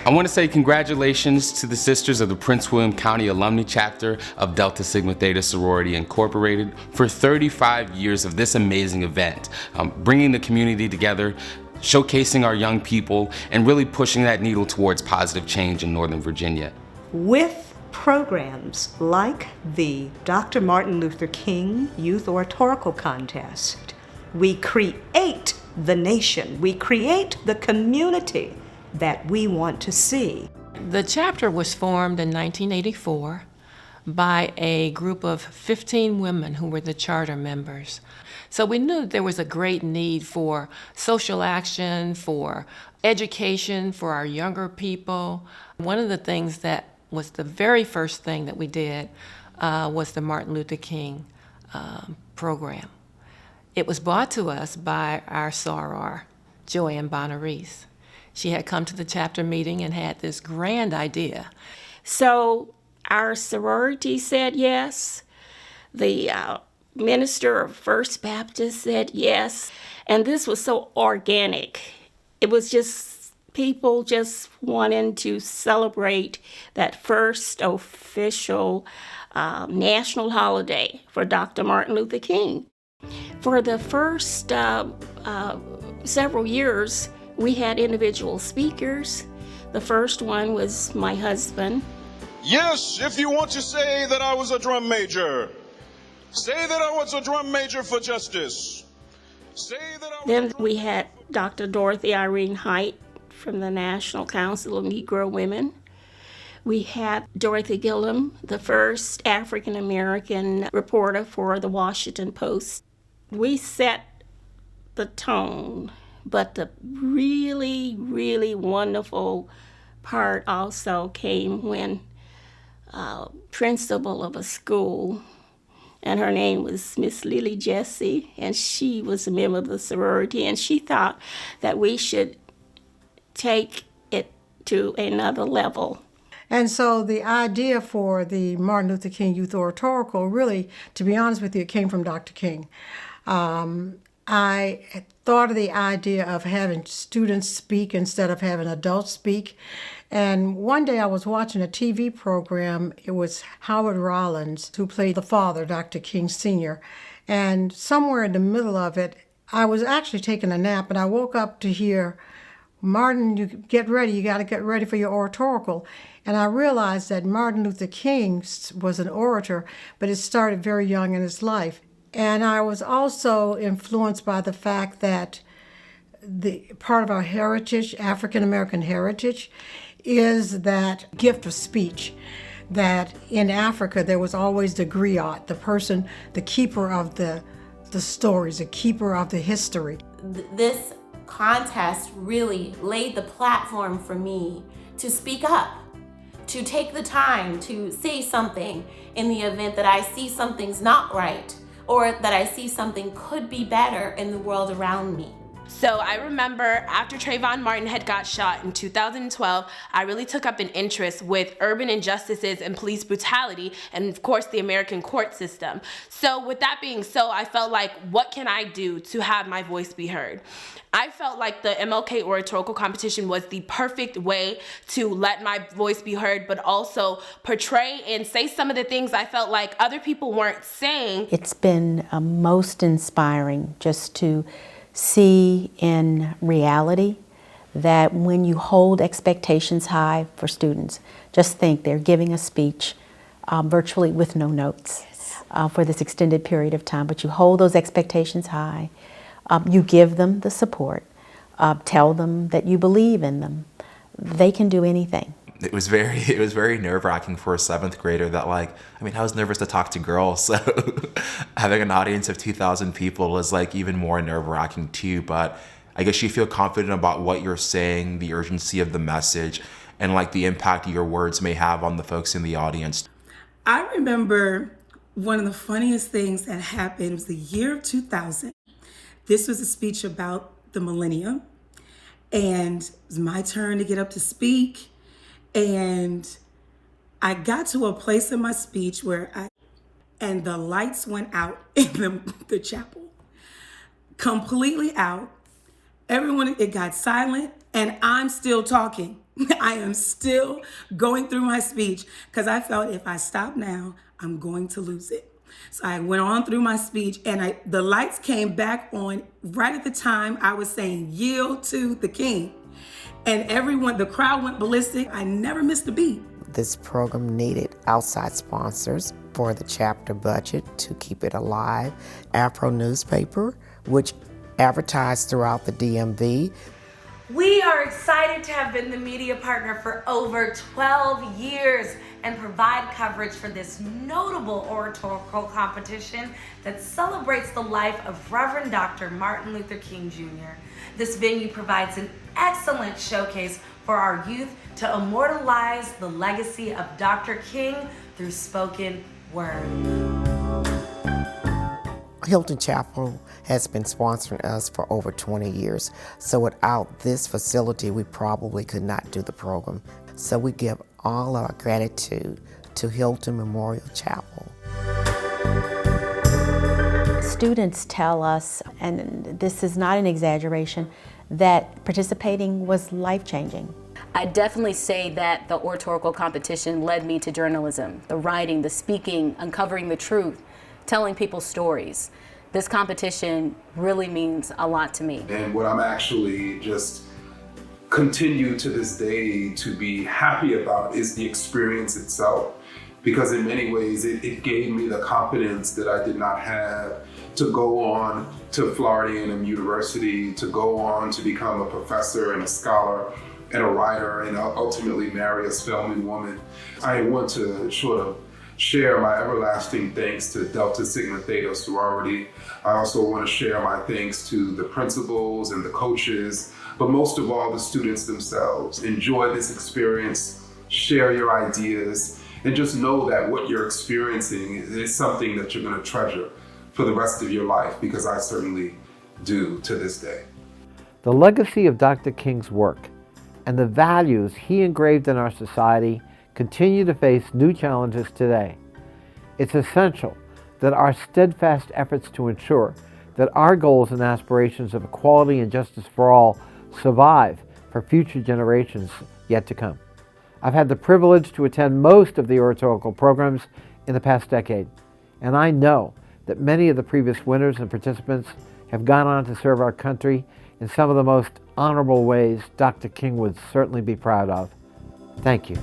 I want to say congratulations to the sisters of the Prince William County Alumni Chapter of Delta Sigma Theta Sorority Incorporated for 35 years of this amazing event, bringing the community together, showcasing our young people, and really pushing that needle towards positive change in Northern Virginia. With programs like the Dr. Martin Luther King Youth Oratorical Contest, we create the nation, we create the community that we want to see. The chapter was formed in 1984 by a group of 15 women who were the charter members. So we knew that there was a great need for social action, for education for our younger people. One of the things that was the very first thing that we did was the Martin Luther King program. It was brought to us by our soror, Joanne Bonner-Reese. She had come to the chapter meeting and had this grand idea. So our sorority said yes. The minister of First Baptist said yes. And this was so organic. It was just people just wanting to celebrate that first official national holiday for Dr. Martin Luther King. For the first several years, we had individual speakers. The first one was my husband. Yes, if you want to say that I was a drum major, say that I was a drum major for justice. Say that I was Then we had Dr. Dorothy Irene Height from the National Council of Negro Women. We had Dorothy Gillum, the first African American reporter for the Washington Post. We set the tone. But the really, really wonderful part also came when principal of a school, and her name was Miss Lily Jessie, and she was a member of the sorority, and she thought that we should take it to another level. And so the idea for the Martin Luther King Youth Oratorical, really, to be honest with you, it came from Dr. King. I thought of the idea of having students speak instead of having adults speak. And one day I was watching a TV program. It was Howard Rollins, who played the father, Dr. King Sr. And somewhere in the middle of it, I was actually taking a nap, and I woke up to hear, Martin, you get ready. You got to get ready for your oratorical. And I realized that Martin Luther King was an orator, but it started very young in his life. And I was also influenced by the fact that the part of our heritage, African American heritage, is that gift of speech. That in Africa there was always the griot, the person, the keeper of the stories, the keeper of the history. This contest really laid the platform for me to speak up, to take the time to say something in the event that I see something's not right, or that I see something could be better in the world around me. So I remember after Trayvon Martin had got shot in 2012, I really took up an interest with urban injustices and police brutality, and of course the American court system. So with that being so, I felt like, what can I do to have my voice be heard? I felt like the MLK Oratorical Competition was the perfect way to let my voice be heard, but also portray and say some of the things I felt like other people weren't saying. It's been most inspiring just to see in reality that when you hold expectations high for students, just think they're giving a speech virtually with no notes for this extended period of time, but you hold those expectations high. You give them the support, tell them that you believe in them. They can do anything. It was very nerve-wracking for a 7th grader that, I was nervous to talk to girls, so having an audience of 2,000 people was even more nerve-wracking too, but I guess you feel confident about what you're saying, the urgency of the message, and the impact your words may have on the folks in the audience. I remember one of the funniest things that happened was the year of 2000. This was a speech about the millennium, and it was my turn to get up to speak. And I got to a place in my speech where and the lights went out in the chapel, completely out. Everyone, it got silent. And I'm still talking. I am still going through my speech because I felt if I stop now, I'm going to lose it. So I went on through my speech, and the lights came back on right at the time I was saying, yield to the king. And everyone, the crowd went ballistic. I never missed a beat. This program needed outside sponsors for the chapter budget to keep it alive. Afro newspaper, which advertised throughout the DMV. We are excited to have been the media partner for over 12 years and provide coverage for this notable oratorical competition that celebrates the life of Reverend Dr. Martin Luther King Jr. This venue provides an excellent showcase for our youth to immortalize the legacy of Dr. King through spoken word. Hylton Chapel has been sponsoring us for over 20 years, so without this facility, we probably could not do the program. So we give all our gratitude to Hylton Memorial Chapel. Students tell us, and this is not an exaggeration, that participating was life-changing. I definitely say that the oratorical competition led me to journalism, the writing, the speaking, uncovering the truth, telling people stories. This competition really means a lot to me. And what I'm actually just continue to this day to be happy about is the experience itself, because in many ways it gave me the confidence that I did not have to go on to Florida A&M University, to go on to become a professor and a scholar and a writer and ultimately marry a Spelman woman. I want to sort of share my everlasting thanks to Delta Sigma Theta Sorority. I also want to share my thanks to the principals and the coaches, but most of all, the students themselves. Enjoy this experience, share your ideas, and just know that what you're experiencing is something that you're going to treasure for the rest of your life, because I certainly do to this day. The legacy of Dr. King's work and the values he engraved in our society continue to face new challenges today. It's essential that our steadfast efforts to ensure that our goals and aspirations of equality and justice for all survive for future generations yet to come. I've had the privilege to attend most of the oratorical programs in the past decade, and I know that many of the previous winners and participants have gone on to serve our country in some of the most honorable ways Dr. King would certainly be proud of. Thank you.